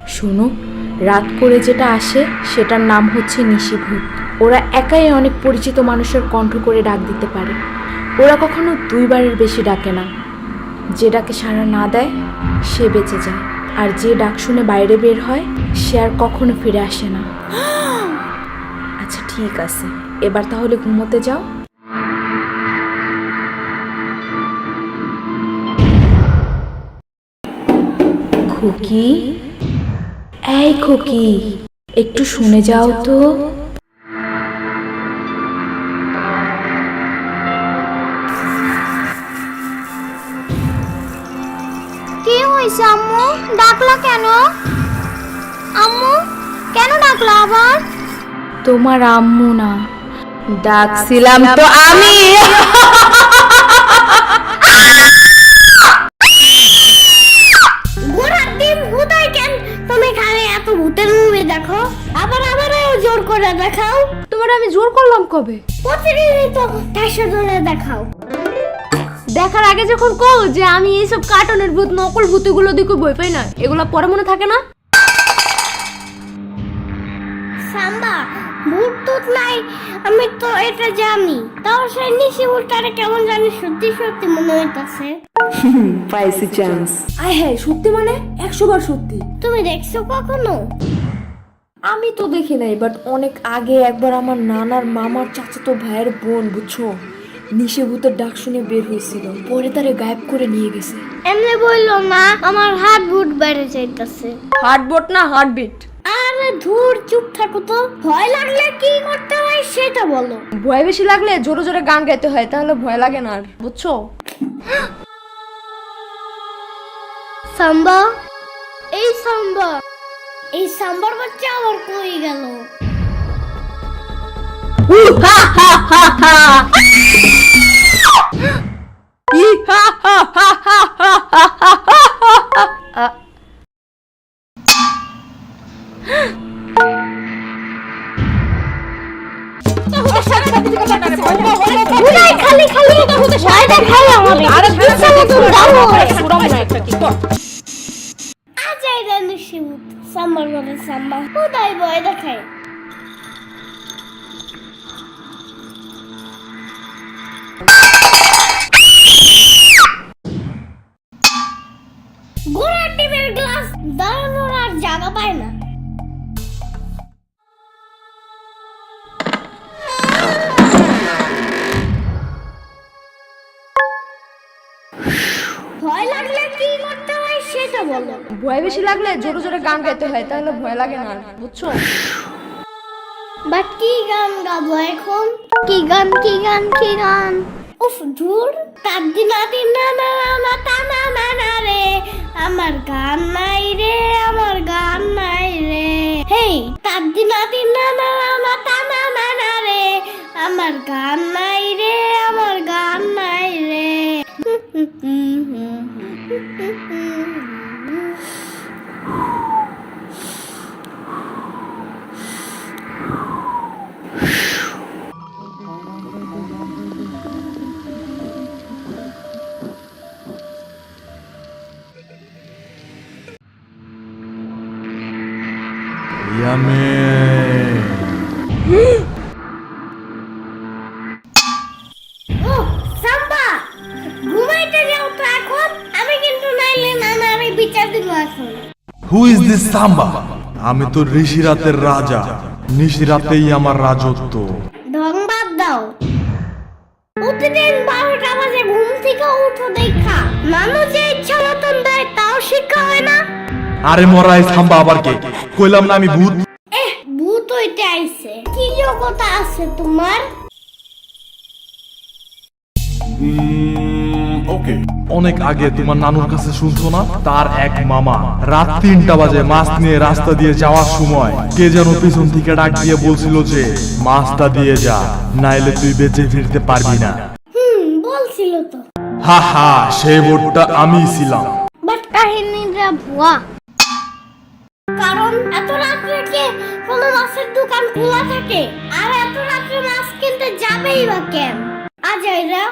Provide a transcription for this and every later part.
শোনো, রাত করে যেটা আসে সেটার নাম হচ্ছে নিশিভূত। ওরা একাই অনেক পরিচিত মানুষের কণ্ঠ করে ডাক দিতে পারে। ওরা কখনো 2 বারের বেশি ডাকে না। যে ডাকে সাড়া না দেয় সে বেঁচে যায়, আর যে ডাক শুনে বাইরে বের হয় সে আর কখনো ফিরে আসে না। আচ্ছা ঠিক আছে, এবার তাহলে ঘুমোতে যাও। খুকি, এই খুকি, একটু শুনে যাও তো। কি হয়েছে আম্মু? ডাকলা কেন? আম্মু কেন ডাকলা আবার? তোমার আম্মু না, ডাকছিলাম তো আমি। ঘোড়ার ডিম হুদাই কেন? তুমি খালি এত ভূতের মুভি দেখো, আবার জোর করে দেখাও। তোমার আমি জোর করলাম কবে? প্রতিদিনই তো ঠাসা ধরে দেখাও। দেখার আগে যখন কও যে আমি এইসব কার্টুনের ভূত নকল ভূতগুলো দেখে ভয় পাই না, এগুলো পরে মনে থাকে না? সাম্বা, ভূত টুত নাই, আমি তো এটা জানি। তাও সেই নিশি ভূতটারে কেমন জানি সত্যি সত্যি মনে হইতাছে। পাইছি চান্স। আয় হ্যাঁ, সত্যি মানে 100 বার সত্যি। তুমি দেখছো কখনো? আমি তো দেখি নাই, বাট অনেক আগে একবার আমার নানার মামার চাচাতো ভাইয়ের বোন, বুঝছো, নিশিভূতের ডাক শুনে বের হয়েছিল, পরে তারে গায়েব করে নিয়ে গেছে। এমনি বললো না, আমার হার্ট বুট বেড়ে যাইতাছে। হার্টবিট না হার্টবিট। আরে ধুর, চুপ থাকো তো। ভয় লাগলে কি করতে হয় সেটা বলো। ভয় বেশি লাগলে জোরে জোরে গান গাইতে হয়, তাহলে ভয় লাগে না আর, বুঝছো? সাম্বা, এই সাম্বা, এই সাম্বার বাচ্চা আবার কই গেল? খালি খালি ভয় দেখাই আমাদের। আরে আজাই রে নিশিভূত, সাম্বার বলে সাম্বা হুদাই ভয় দেখায়। ঘোড়ার ডিমের গ্লাস দাঁড়ানোর আর জায়গা পায় না। ভয় লাগলে কি করতে হয় সেটা বলো। ভয় বেশি লাগলে জোরে জোরে গান গাইতে হয়, তাহলে ভয় লাগে না আর, বুঝছো? বাট কি গান গাবো এখন? কি গান কি গান কি গান? উফ ধুর, তার দিনা দিনা না না তা না না না রে, আমার গান নাই রে, আমার গান নাই রে। হেই, তার দিনা দিনা না না তা না না না রে, আমার গান নাই রে, আমার গান নাই রে। ও সাম্বা, ঘুমাইতে যাও তো এখন। আমি কিন্তু নাইলে নানারে বিচার দিব এখন। হু ইজ দিস সাম্বা? আমি তো ঋষিরাতের রাজা, নিশিরাতেই আমার রাজত্ব। ঢং বাদ দাও। প্রতিদিন 12টা বাজে ঘুম থেকে উঠো দেখা, নানু যে ইচ্ছা মতন দেয় তাও শিক্ষা হয় না। আরে মরাই সাম্বা আবার কে? কইলাম না আমি ভূত। ভূত হইতে আইছে, কি যোগ্যতা আছে তোমার? অনেক আগে তোমার নানুর কাছে শুনছো না, তার এক মামা রাত 3টা বাজে মাছ নিয়ে রাস্তা দিয়ে যাওয়ার সময় কে যেন পিছন থেকে ডাক দিয়ে বলছিল যে মাছটা দিয়ে যা, নাইলে তুই বেঁচে ফিরতে পারবি না। বলছিল তো। হা হা, সেই বোর্ডটা আমি ছিলাম। বাট কাহিনীটা ভুয়া। কারণ এত রাত্রে কে কোনো মাছের দোকান খোলা থাকে? আর এত রাত্রে মাছ কিনতে যাবেই বা কেন? আজাইরা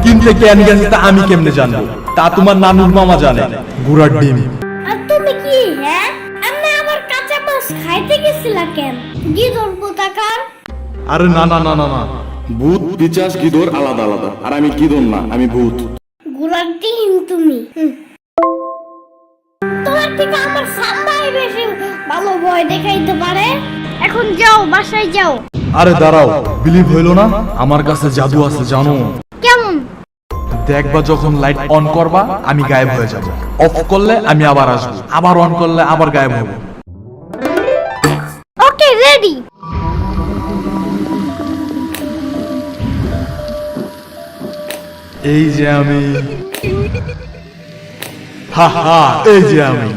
কিনতে কেন গেছে তা আমি কেমনে জানবো? তা তোমার নানুর মামা জানে। ঘোড়ার ডিম। আর তুমি কি হ্যাঁ এমনি খাইতে গেছিলা কেন গিদর কোথাকার? আরে না না না না না, ভূত পিচাস গিদর আলাদা আলাদা, আর আমি গিদর না, আমি ভূত। গুড়ার টিম তুমি। তোমার থেকে আমার সাম্বাই বেশি ভালো ভয় দেখাইতে পারে। এখন যাও, বাসায় যাও। আরে দাঁড়াও, বিলিভ হইলো না? আমার কাছে জাদু আছে জানো। কেমন? দেখবা যখন লাইট অন করবা আমি গায়েব হয়ে যাব, অফ করলে আমি আবার আসবো, আবার অন করলে আবার গায়েব হব। ওকে, রেডি। এই যে আমি, হা হা, এই যে আমি।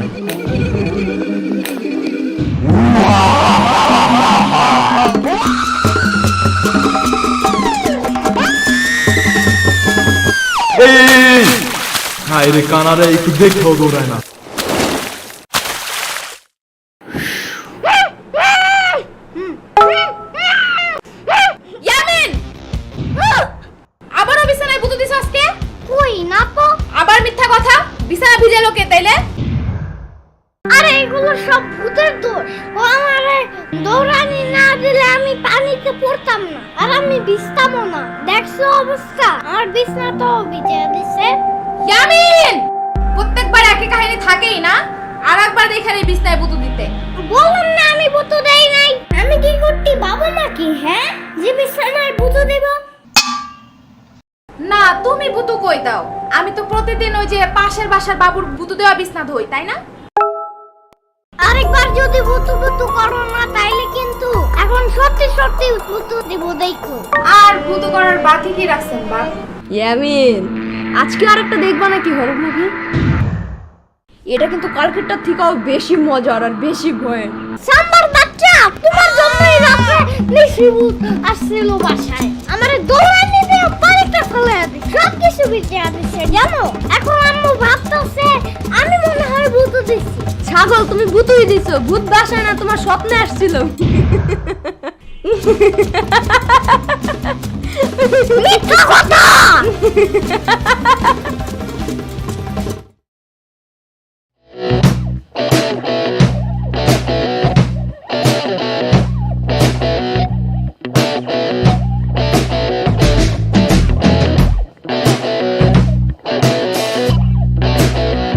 এই হাই রে কানারে, একটু দেখেও দৌড়ায় না। ইয়ামিন, আবারও বিছানায় ভূত দিছ আজকে? কই না তো। আবার মিথ্যা কথা, বিছানা ভিজালো কে তাইলে? আরে এগুলো সব ভূতের দোষ। ও আমারে দৌড়ানি না দিলে আমি পানিতে পড়তাম না, আর আমি ভিজতামও না। দেখছো অবস্থা, আমার বিছনা তো ভিজে দিছে। ইয়ামিন, প্রত্যেকবার একই কাহিনী থাকেই না, আর একবার এখানে বিছানায় ভূত দিতে। বললাম না আমি ভূত দেই নাই। আমি কি করতে বাবা নাকি, হ্যাঁ, যে বিছানায় ভূত দেব? না, তুমি ভূত কই দাও? আমি তো প্রতিদিন ওই যে পাশের বাসার বাবুর ভূত দেওয়া বিছনা ধুই, তাই না? আরেকবার যদি ভূত করো না তাইলে কিন্তু এখন সত্যি সত্যি ভূত দেব, দেখো। আর ভূত করার বাকি কি রাখছেন বা? ইয়ামিন, আজকে আরেকটা দেখবা নাকি হরর মুভি? এটা কিন্তু কালকেরটার থেকেও বেশি মজার আর বেশি ভয়ের। সাম্বার বাচ্চা, তোমার জন্যই রাতে নিশি ভূত আসছিল বাসায়। আমারে দৌড়ানি দিয়ে পানিটা ফেলে দিছে, সব কিছু ভিজে দিছে জানো। এখন আম্মু ভাবতেছে আমি মনে হয় ভূত দিছি। ছাগল, তুমি ভূতই দিছো। ভূত বাসায় না, তোমার স্বপ্নে আসছিল। মিথ্যা কথা।